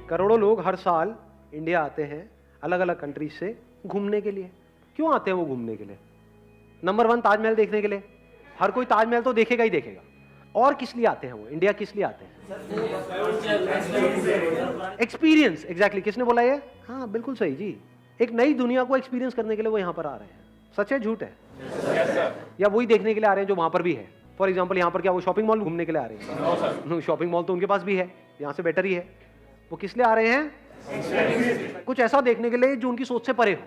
करोड़ों लोग हर साल इंडिया आते हैं अलग अलग कंट्रीज से घूमने के लिए। क्यों आते हैं वो घूमने के लिए? नंबर 1 ताजमहल देखने के लिए। हर कोई ताजमहल तो देखेगा ही देखेगा। और किस लिए आते हैं वो? इंडिया किस लिए आते हैं? एक्सपीरियंस। एग्जैक्टली। किसने बोला ये? हाँ बिल्कुल सही जी। एक नई दुनिया को एक्सपीरियंस करने के लिए वो यहाँ पर आ रहे हैं। सच है झूठ है? या वही देखने के लिए आ रहे हैं जो वहां पर भी है? फॉर एग्जाम्पल यहाँ पर क्या वो शॉपिंग मॉल घूमने के लिए आ रहे हैं? शॉपिंग मॉल तो उनके पास भी है, यहाँ से बेटर ही है। वो किस लिए आ रहे हैं? कुछ ऐसा देखने के लिए जो उनकी सोच से परे हो,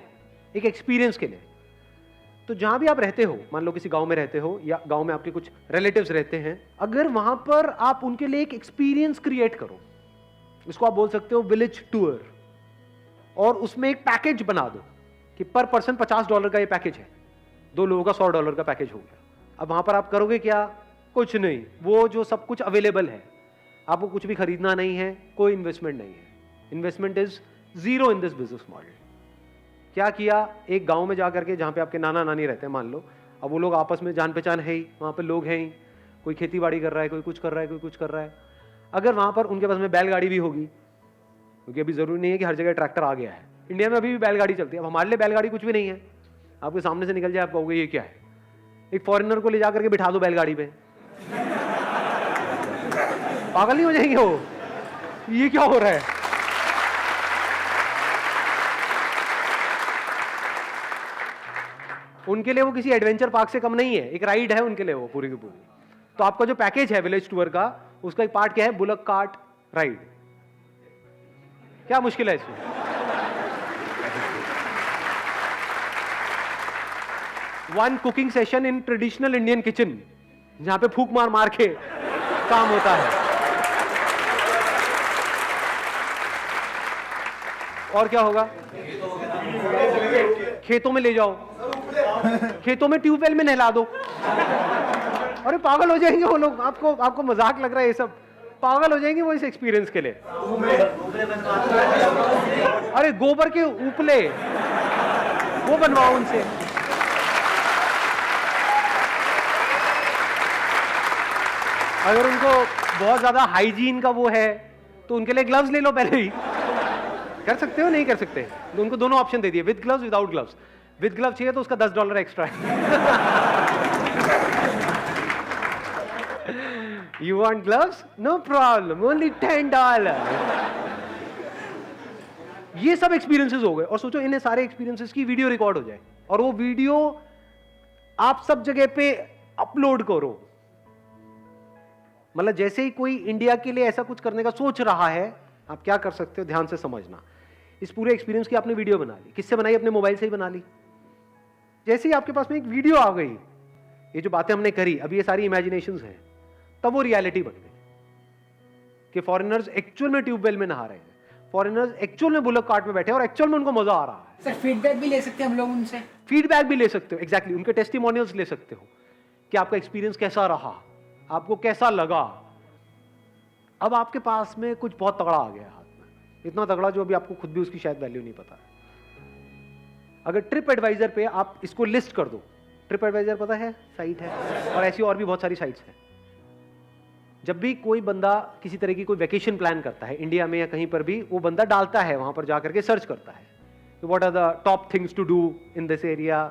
एक एक्सपीरियंस के लिए। तो जहां भी आप रहते हो, मान लो किसी गांव में रहते हो या गांव में आपके कुछ रिलेटिव्स रहते हैं, अगर वहां पर आप उनके लिए एक एक्सपीरियंस क्रिएट करो, इसको आप बोल सकते हो विलेज टूर, और उसमें एक पैकेज बना दो कि पर पर्सन $50 का ये पैकेज है, 2 लोगों का $100 का पैकेज हो गया। अब वहां पर आप करोगे क्या? कुछ नहीं, वो जो सब कुछ अवेलेबल है, आपको कुछ भी खरीदना नहीं है, कोई इन्वेस्टमेंट नहीं है। Investment is zero in this business model. क्या किया? एक गांव में जाकर के, जहां पे आपके नाना नानी रहते हैं मान लो, अब वो लोग आपस में जान पहचान है ही, वहां पे लोग हैं ही, कोई खेती बाड़ी कर रहा है, कोई कुछ कर रहा है, कोई कुछ कर रहा है। अगर वहां पर उनके पास में बैलगाड़ी भी होगी, क्योंकि अभी जरूरी नहीं है कि हर जगह ट्रैक्टर आ गया है, इंडिया में अभी भी बैलगाड़ी चलती है। अब हमारे लिए बैलगाड़ी कुछ भी नहीं है। आपके सामने से निकल जाए, आप कहोगे ये क्या है? एक फॉरेनर को ले जाकर के बिठा दो बैलगाड़ी पे, पागल नहीं हो जाएंगे वो? ये क्या हो रहा है? उनके लिए वो किसी एडवेंचर पार्क से कम नहीं है, एक राइड है उनके लिए वो पूरी की पूरी। तो आपका जो पैकेज है विलेज टूर का, उसका एक पार्ट क्या है? Bullock cart ride. क्या मुश्किल है इसमें? One cooking session in traditional Indian kitchen, जहां पे फूक मार मार के काम होता है। और क्या होगा? खेतों में ले जाओ, खेतों में ट्यूबवेल में नहला दो। अरे पागल हो जाएंगे वो लोग। आपको मजाक लग रहा है ये सब? पागल हो जाएंगे वो इस एक्सपीरियंस के लिए। अरे गोबर के उपले वो बनवाओ उनसे। अगर उनको बहुत ज्यादा हाइजीन का वो है तो उनके लिए ग्लव्स ले लो पहले ही। कर सकते हो? नहीं कर सकते? तो उनको दोनों ऑप्शन दे दिए, with gloves, without gloves. With gloves चाहिए तो उसका $10 एक्स्ट्रा है। You want gloves? No problem, only $10। ये सब एक्सपीरियंसेस हो गए। और सोचो इन्हें सारे एक्सपीरियंसेस की वीडियो रिकॉर्ड हो जाए और वो वीडियो आप सब जगह पे अपलोड करो। मतलब जैसे ही कोई इंडिया के लिए ऐसा कुछ करने का सोच रहा है, आप क्या कर सकते हो? ध्यान से समझना। इस पूरे एक्सपीरियंस की आपने वीडियो बना ली। किससे बनाई? अपने मोबाइल से ही बना ली। जैसे ही आपके पास में एक वीडियो आ गई, ये जो बातें हमने करी अभी, ये सारी इमेजिनेशंस हैं, तब वो रियलिटी बन गई कि फॉरेनर्स एक्चुअल में ट्यूबवेल में नहा रहे हैं, फॉरेनर्स एक्चुअल में बुलक कार्ट में बैठे और एक्चुअल में उनको मजा आ रहा है। सर फीडबैक भी ले सकते हैं हम लोग उनसे? फीडबैक भी ले सकते हो, एग्जैक्टली। उनके टेस्टिमोनियल्स ले सकते हो कि आपका एक्सपीरियंस कैसा रहा, आपको कैसा लगा। अब आपके पास में कुछ बहुत तगड़ा आ गया हाथ में, इतना तगड़ा जो अभी आपको खुद भी उसकी शायद वैल्यू नहीं पता है। अगर ट्रिप एडवाइजर पे आप इसको लिस्ट कर दो, ट्रिप एडवाइजर पता है साइट है, और ऐसी और भी बहुत सारी साइट्स हैं। जब भी कोई बंदा किसी तरह की कोई वेकेशन प्लान करता है इंडिया में या कहीं पर भी, वो बंदा डालता है वहां पर जाकर के सर्च करता है कि what are the top things to do in this area,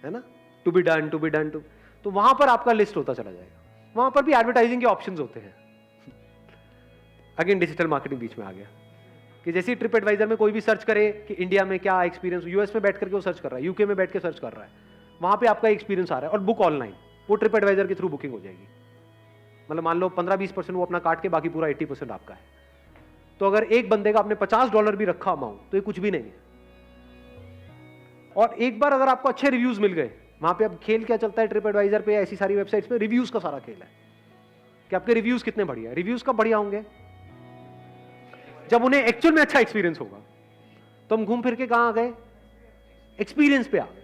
है ना, टू बी डन टू। तो वहां पर आपका लिस्ट होता चला जाएगा। वहां पर भी एडवर्टाइजिंग के ऑप्शंस होते हैं। अगेन डिजिटल मार्केटिंग बीच में आ गया कि जैसे ही ट्रिप एडवाइजर में कोई भी सर्च करे कि इंडिया में क्या एक्सपीरियंस, यूएस में बैठ करके वो सर्च कर रहा है, यूके में बैठ के सर्च कर रहा है, वहां पे आपका एक्सपीरियंस आ रहा है, और बुक ऑनलाइन, वो ट्रिप एडवाइजर के थ्रू बुकिंग हो जाएगी। मतलब मान लो 15-20% वो अपना काट के बाकी पूरा 80% आपका है। तो अगर एक बंदे का आपने $50 भी रखा अमाउंट, तो ये कुछ भी नहीं है। और एक बार अगर आपको अच्छे रिव्यूज मिल गए, वहां पे अब खेल क्या चलता है ट्रिप एडवाइजर पे, ऐसी सारी वेबसाइट्स पे रिव्यूज का सारा खेल है कि आपके रिव्यूज कितने बढ़िया है। रिव्यूज कब बढ़िया होंगे? जब उन्हें एक्चुअल में अच्छा एक्सपीरियंस होगा। तो हम घूम फिर के कहां आ गए? एक्सपीरियंस पे आ गए,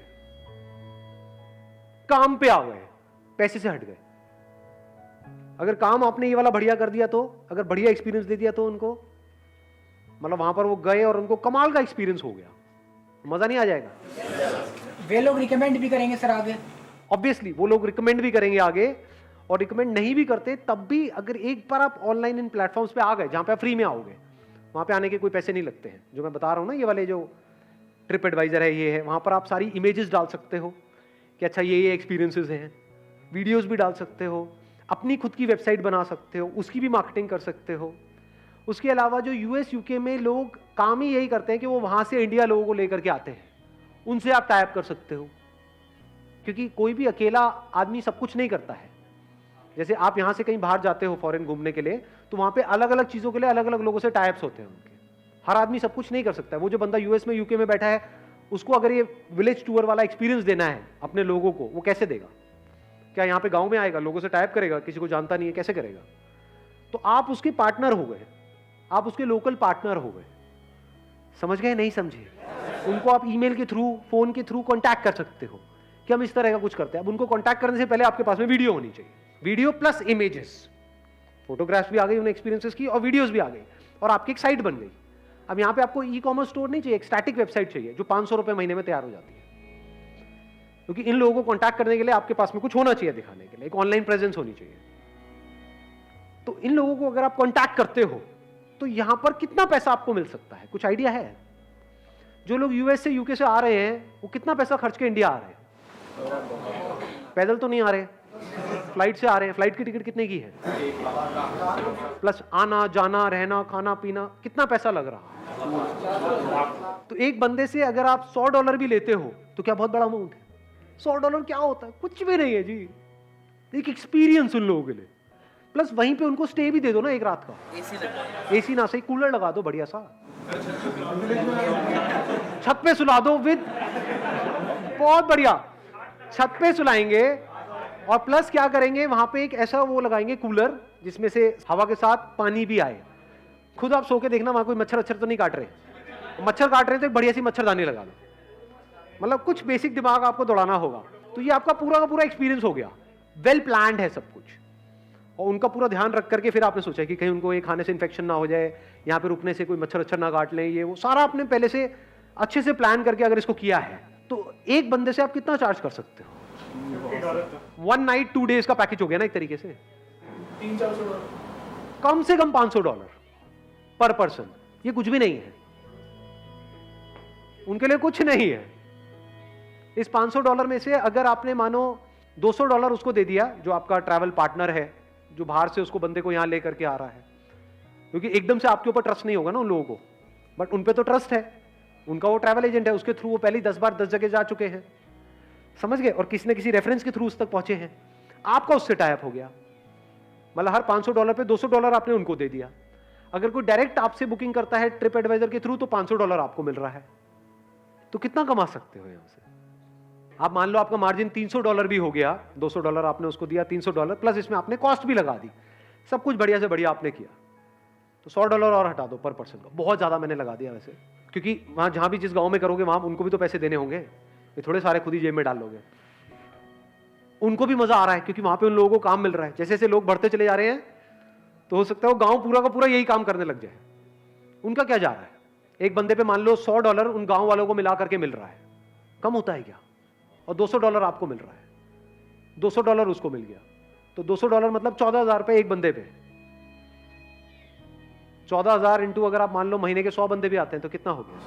काम पे आ गए, पैसे से हट गए। अगर काम आपने ये वाला बढ़िया कर दिया, तो अगर बढ़िया एक्सपीरियंस दे दिया तो उनको, मतलब वहां पर वो गए और उनको कमाल का एक्सपीरियंस हो गया, मजा नहीं आ जाएगा? वे लोग रिकमेंड भी करेंगे सर आगे? ऑब्वियसली वो लोग रिकमेंड भी करेंगे आगे, और रिकमेंड नहीं भी करते तब भी अगर एक बार आप ऑनलाइन इन प्लेटफॉर्म्स पे आ गए जहां पे आप फ्री में आओगे, वहाँ पे आने के कोई पैसे नहीं लगते हैं। जो मैं बता रहा हूँ ना, ये वाले जो ट्रिप एडवाइजर है, ये है, वहाँ पर आप सारी इमेजेस डाल सकते हो कि अच्छा ये एक्सपीरियंसेस हैं, वीडियोस भी डाल सकते हो, अपनी खुद की वेबसाइट बना सकते हो, उसकी भी मार्केटिंग कर सकते हो। उसके अलावा जो यूएस यूके में लोग काम ही यही करते हैं कि वो वहाँ से इंडिया लोगों को लेकर के आते हैं, उनसे आप टाइप कर सकते हो, क्योंकि कोई भी अकेला आदमी सब कुछ नहीं करता है। जैसे आप यहाँ से कहीं बाहर जाते हो फॉरेन घूमने के लिए, तो वहाँ पे अलग अलग चीज़ों के लिए अलग अलग लोगों से टाइप्स होते हैं उनके। हर आदमी सब कुछ नहीं कर सकता है। वो जो बंदा यूएस में यूके में बैठा है, उसको अगर ये विलेज टूर वाला एक्सपीरियंस देना है अपने लोगों को, वो कैसे देगा? क्या यहाँ पे गाँव में आएगा, लोगों से टाइप करेगा? किसी को जानता नहीं है, कैसे करेगा? तो आप उसके पार्टनर हो गए, आप उसके लोकल पार्टनर हो गए। समझ गए? नहीं समझे? उनको आप ईमेल के थ्रू, फोन के थ्रू कांटेक्ट कर सकते हो कि हम इस तरह का कुछ करते हैं। अब उनको कांटेक्ट करने से पहले आपके पास में वीडियो होनी चाहिए, वीडियो प्लस इमेजेस, फोटोग्राफ्स भी आ गई उन एक्सपीरियंसेस की, और वीडियोस भी आ गई, और आपकी एक साइट बन गई। अब यहाँ पे आपको ई कॉमर्स स्टोर नहीं चाहिए, एक स्टैटिक वेबसाइट चाहिए जो 500 रुपए महीने में तैयार हो जाती है। क्योंकि इन लोगों को कांटेक्ट करने के लिए आपके पास में कुछ होना चाहिए दिखाने के लिए, एक ऑनलाइन प्रेजेंस होनी चाहिए। तो इन लोगों को अगर आप कांटेक्ट करते हो तो यहां पर कितना पैसा आपको मिल सकता है? कुछ आइडिया है? जो लोग यूएस से यूके से आ रहे हैं, वो कितना पैसा खर्च के इंडिया आ रहे हैं? पैदल तो नहीं आ रहे, फ्लाइट से आ रहे हैं। फ्लाइट की टिकट कितने की है? प्लस आना जाना रहना खाना पीना, कितना पैसा लग रहा है? तो एक बंदे से अगर आप $100 भी लेते हो तो क्या बहुत बड़ा अमाउंट है? $100 क्या होता है? कुछ भी नहीं है जी, एक एक्सपीरियंस उन लोगों के लिए। प्लस वहीं पे उनको स्टे भी दे दो ना एक रात का, एसी ना सही कूलर लगा दो बढ़िया सा, छत पे सुला दो विद, बहुत बढ़िया छत पे सुलाएंगे। और प्लस क्या करेंगे, वहां पे एक ऐसा वो लगाएंगे कूलर जिसमें से हवा के साथ पानी भी आए। खुद आप सो के देखना वहां कोई मच्छर अच्छर तो नहीं काट रहे, मच्छर काट रहे तो एक बढ़िया सी मच्छरदानी लगा दो। मतलब कुछ बेसिक दिमाग आपको दौड़ाना होगा। तो ये आपका पूरा का पूरा एक्सपीरियंस हो गया, वेल प्लान्ड है सब कुछ। और उनका पूरा ध्यान रख करके फिर आपने सोचा कि कहीं उनको ये खाने से इन्फेक्शन ना हो जाए, यहाँ पे रुकने से कोई मच्छर अच्छर ना काट लें, ये वो सारा आपने पहले से अच्छे से प्लान करके अगर इसको किया है, तो एक बंदे से आप कितना चार्ज कर सकते हो? 1 नाइट 2 डेज का पैकेज हो गया ना एक तरीके से, कम से कम $500 पर पर्सन। ये कुछ भी नहीं है, उनके लिए कुछ नहीं है। इस $500 में से अगर आपने मानो $200 उसको दे दिया, जो आपका ट्रैवल पार्टनर है, जो बाहर से उसको बंदे को यहां लेकर के आ रहा है, क्योंकि एकदम से आपके ऊपर ट्रस्ट नहीं होगा ना उन लोगों को, बट उन पे तो ट्रस्ट है, उनका वो ट्रैवल एजेंट है, उसके थ्रू वो पहले 10 बार 10 जगह जा चुके हैं, समझ गए, और किसी न किसी रेफरेंस के थ्रू उस तक पहुंचे हैं। आपका उससे टाई अप हो गया, मतलब हर $500 पे $200 आपने उनको दे दिया। अगर कोई डायरेक्ट आपसे बुकिंग करता है ट्रिप एडवाइजर के थ्रू, तो $500 आपको मिल रहा है। तो कितना कमा सकते हो यहां से? आप मान लो आपका मार्जिन $300 भी हो गया, $200 आपने उसको दिया, $300 प्लस इसमें आपने कॉस्ट भी लगा दी, सब कुछ बढ़िया से बढ़िया आपने किया, तो $100 और हटा दो पर पर्सन का। बहुत ज्यादा मैंने लगा दिया वैसे, क्योंकि वहां जहां भी जिस गांव में करोगे वहां उनको भी तो पैसे देने होंगे, ये थोड़े सारे खुद ही जेब में डाल लोगे। उनको भी मजा आ रहा है क्योंकि वहां पे उन लोगों को काम मिल रहा है। जैसे जैसे लोग बढ़ते चले जा रहे हैं, तो हो सकता है वो गांव पूरा का पूरा यही काम करने लग जाए। उनका क्या जा रहा है? एक बंदे पे मान लो $100 उन गांव वालों को मिला करके मिल रहा है, कम होता है क्या? और $200 आपको मिल रहा है, $200 उसको मिल गया, तो $200 मतलब 14,000 रुपए एक बंदे पे। 14,000 इंटू अगर आप मान लो महीने के 100 बंदे भी आते हैं तो कितना हो गया?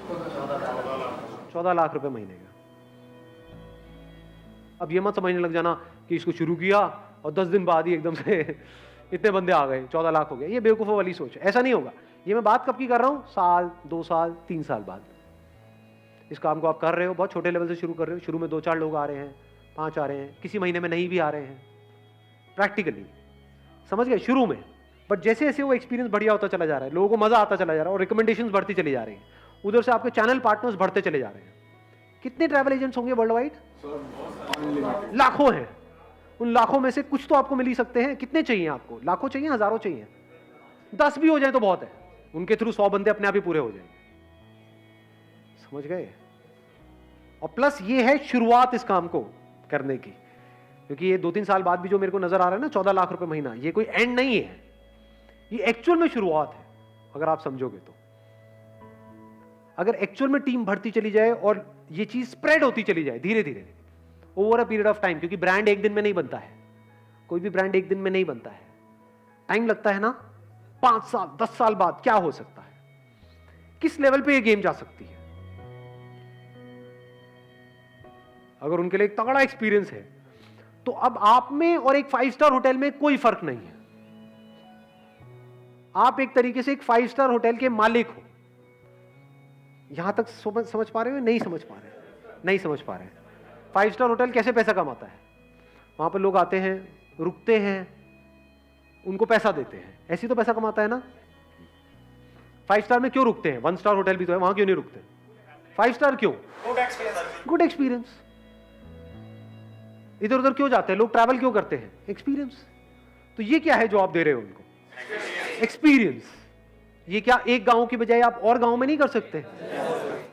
14 लाख रुपए महीने का। अब ये मत समझने लग जाना कि इसको शुरू किया और 10 दिन बाद ही एकदम से इतने बंदे आ गए 14 लाख हो गए। ये बेवकूफ़ों वाली सोच है, ऐसा नहीं होगा। ये मैं बात कब की कर रहा हूं? साल, 2 साल, 3 साल बाद। इस काम को आप कर रहे हो, बहुत छोटे लेवल से शुरू कर रहे हो। शुरू में 2-4 लोग आ रहे हैं, 5 आ रहे हैं, किसी महीने में नहीं भी आ रहे हैं, प्रैक्टिकली समझ गए शुरू में। बट जैसे जैसे वो एक्सपीरियंस बढ़िया होता चला जा रहा है, लोगों को मजा आता चला जा रहा है और रिकमेंडेशंस बढ़ती चली जा रही है, उधर से आपके चैनल पार्टनर्स बढ़ते चले जा रहे हैं। कितने ट्रैवल एजेंट्स होंगे वर्ल्ड वाइड? लाखों हैं। उन लाखों में से कुछ तो आपको मिल ही सकते हैं। कितने चाहिए आपको? लाखों चाहिए, हजारों चाहिए? 10 भी हो जाए तो बहुत है। उनके थ्रू 100 बंदे अपने आप ही पूरे हो जाएंगे, समझ गए? और प्लस ये है शुरुआत इस काम को करने की, क्योंकि ये 2-3 साल बाद भी जो मेरे को नजर आ रहा है ना 14 लाख रुपए महीना, ये कोई एंड नहीं है, ये एक्चुअल में शुरुआत है। अगर आप समझोगे तो, अगर एक्चुअल में टीम बढ़ती चली जाए और ये चीज स्प्रेड होती चली जाए धीरे धीरे over a period of time, क्योंकि ब्रांड एक दिन में नहीं बनता है, कोई भी ब्रांड एक दिन में नहीं बनता है, टाइम लगता है ना। 5 साल 10 साल बाद क्या हो सकता है? किस लेवल पे ये गेम जा सकती है। अगर उनके लिए एक तगड़ा एक्सपीरियंस है तो अब आप में और एक 5 स्टार होटल में कोई फर्क नहीं है। आप एक तरीके से एक 5 स्टार होटल के मालिक हो। यहां तक समझ पा रहे हो? नहीं समझ पा रहे? नहीं समझ पा रहे। 5 स्टार होटल कैसे पैसा कमाता है? वहां पर लोग आते हैं, रुकते हैं, उनको पैसा देते हैं, ऐसी तो पैसा कमाता है ना। 5 स्टार में क्यों रुकते हैं? 1 स्टार होटल भी तो है, वहां क्यों नहीं रुकते? 5 स्टार क्यों? Good experience. इधर उधर क्यों जाते हैं लोग? ट्रैवल क्यों करते हैं? एक्सपीरियंस। तो ये क्या है जो आप दे रहे हो उनको? एक्सपीरियंस। ये क्या एक गांव की बजाय आप और गांव में नहीं कर सकते?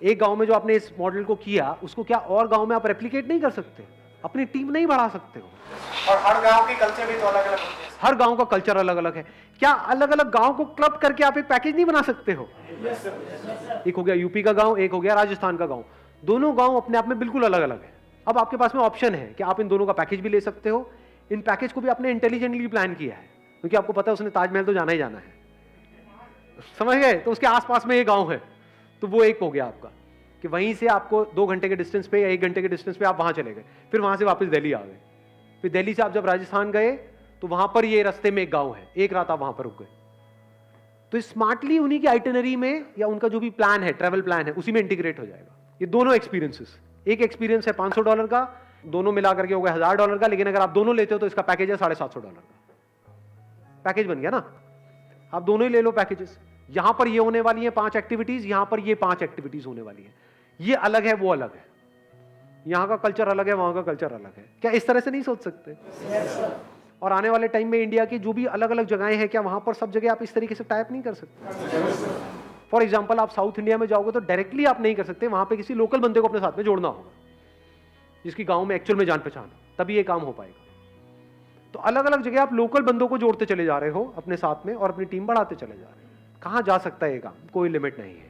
एक गांव में जो आपने इस मॉडल को किया उसको क्या और गांव में आप रेप्लिकेट नहीं कर सकते? अपनी टीम नहीं बढ़ा सकते हो? और हर गांव की कल्चर भी तो अलग अलग होती है। हर गांव का कल्चर अलग अलग है। क्या अलग अलग गांव को क्लब करके आप एक पैकेज नहीं बना सकते हो? एक हो गया यूपी का गांव, एक हो गया राजस्थान का गांव। दोनों गांव अपने आप में बिल्कुल अलग अलग है। अब आपके पास में ऑप्शन है कि आप इन दोनों का पैकेज भी ले सकते हो। इन पैकेज को भी आपने इंटेलिजेंटली प्लान किया है, क्योंकि आपको पता है उसने ताजमहल तो जाना ही जाना है, समझ गए? तो उसके आसपास में एक गांव है, तो वो एक हो गया आपका कि वहीं से आपको 2 घंटे के डिस्टेंस पे या 1 घंटे के डिस्टेंस पे आप वहां चले गए, फिर वहां से वापस दिल्ली आ गए, फिर दिल्ली से आप जब राजस्थान गए तो वहां पर ये रास्ते में एक गांव है, एक रात आप वहां पर रुक गए। तो स्मार्टली उन्हीं की आइटिनरी में या उनका जो भी प्लान है, ट्रैवल प्लान है, उसी में इंटीग्रेट हो जाएगा। ये दोनों एक्सपीरियंसेस, एक एक्सपीरियंस है $500 का, दोनों मिला करके हो गया $1000 का, लेकिन अगर आप दोनों लेते हो तो इसका पैकेज है $750 का। पैकेज बन गया ना? आप दोनों ही ले लो पैकेजेस। यहां पर ये होने वाली है 5 एक्टिविटीज, यहां पर ये 5 एक्टिविटीज होने वाली है। ये अलग है, वो अलग है। यहां का कल्चर अलग है, वहां का कल्चर अलग है। क्या इस तरह से नहीं सोच सकते? और आने वाले टाइम में इंडिया की जो भी अलग अलग जगहें हैं, क्या वहां पर सब जगह आप इस तरीके से टाइप नहीं कर सकते? फॉर एग्जाम्पल आप साउथ इंडिया में जाओगे तो डायरेक्टली आप नहीं कर सकते, वहां पे किसी लोकल बंदे को अपने साथ में जोड़ना होगा जिसकी गांव में एक्चुअल में जान पहचान हो, तभी ये काम हो पाएगा। तो अलग अलग जगह आप लोकल बंदों को जोड़ते चले जा रहे हो अपने साथ में और अपनी टीम बढ़ाते चले जा रहे हो। कहां जा सकता है ये काम? कोई लिमिट नहीं है।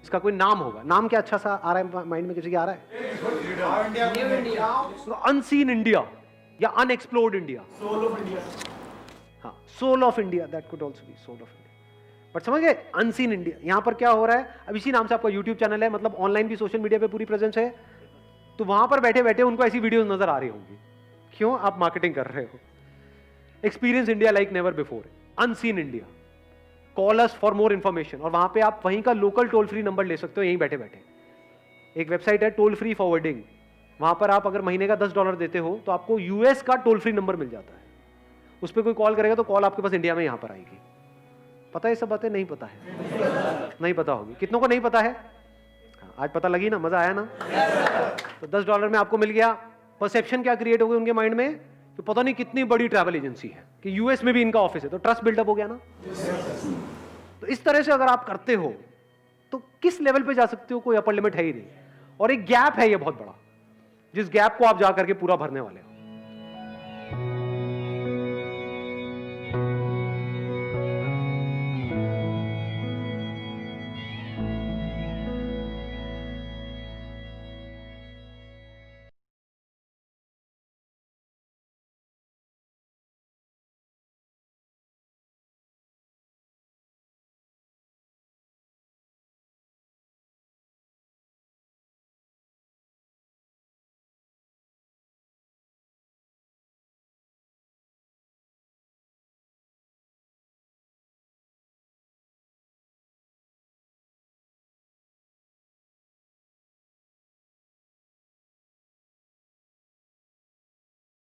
इसका कोई नाम होगा। नाम क्या अच्छा सा आ रहा है माइंड में? किसी के आ रहा है? अनसीन इंडिया या अनएक्सप्लोर्ड इंडिया। हाँ, soul of India, that could also be soul of India. But समझ गए? Unseen India. यहां पर क्या हो रहा है? अब इसी नाम से आपका यूट्यूब चैनल है, मतलब ऑनलाइन भी सोशल मीडिया पे पूरी प्रेजेंस है, तो वहां पर बैठे बैठे उनको ऐसी वीडियोस नजर आ रही होंगी। क्यों? आप मार्केटिंग कर रहे हो। Experience India like never before. Unseen India, call us for more information. और वहां पे आप वहीं का लोकल टोल फ्री नंबर ले सकते हो, यहीं बैठे बैठे। एक वेबसाइट है टोल फ्री फॉरवर्डिंग, वहां पर आप अगर महीने का $10 देते हो तो आपको यूएस का टोल फ्री नंबर मिल जाता है। उस पर कोई कॉल करेगा तो कॉल आपके पास इंडिया में यहां पर आएगी। पता है ये सब बातें? नहीं पता है? नहीं पता होगी। कितनों को नहीं पता है? आज पता लगी ना? मजा आया ना? तो $10 में आपको मिल गया। परसेप्शन क्या क्रिएट हो गई उनके माइंड में? तो पता नहीं कितनी बड़ी ट्रैवल एजेंसी है कि यूएस में भी इनका ऑफिस है, तो ट्रस्ट बिल्डअप हो गया ना। तो इस तरह से अगर आप करते हो तो किस लेवल पे जा सकते हो? कोई अपर लिमिट है ही नहीं। और एक गैप है ये बहुत बड़ा, जिस गैप को आप जा करके पूरा भरने वाले हो।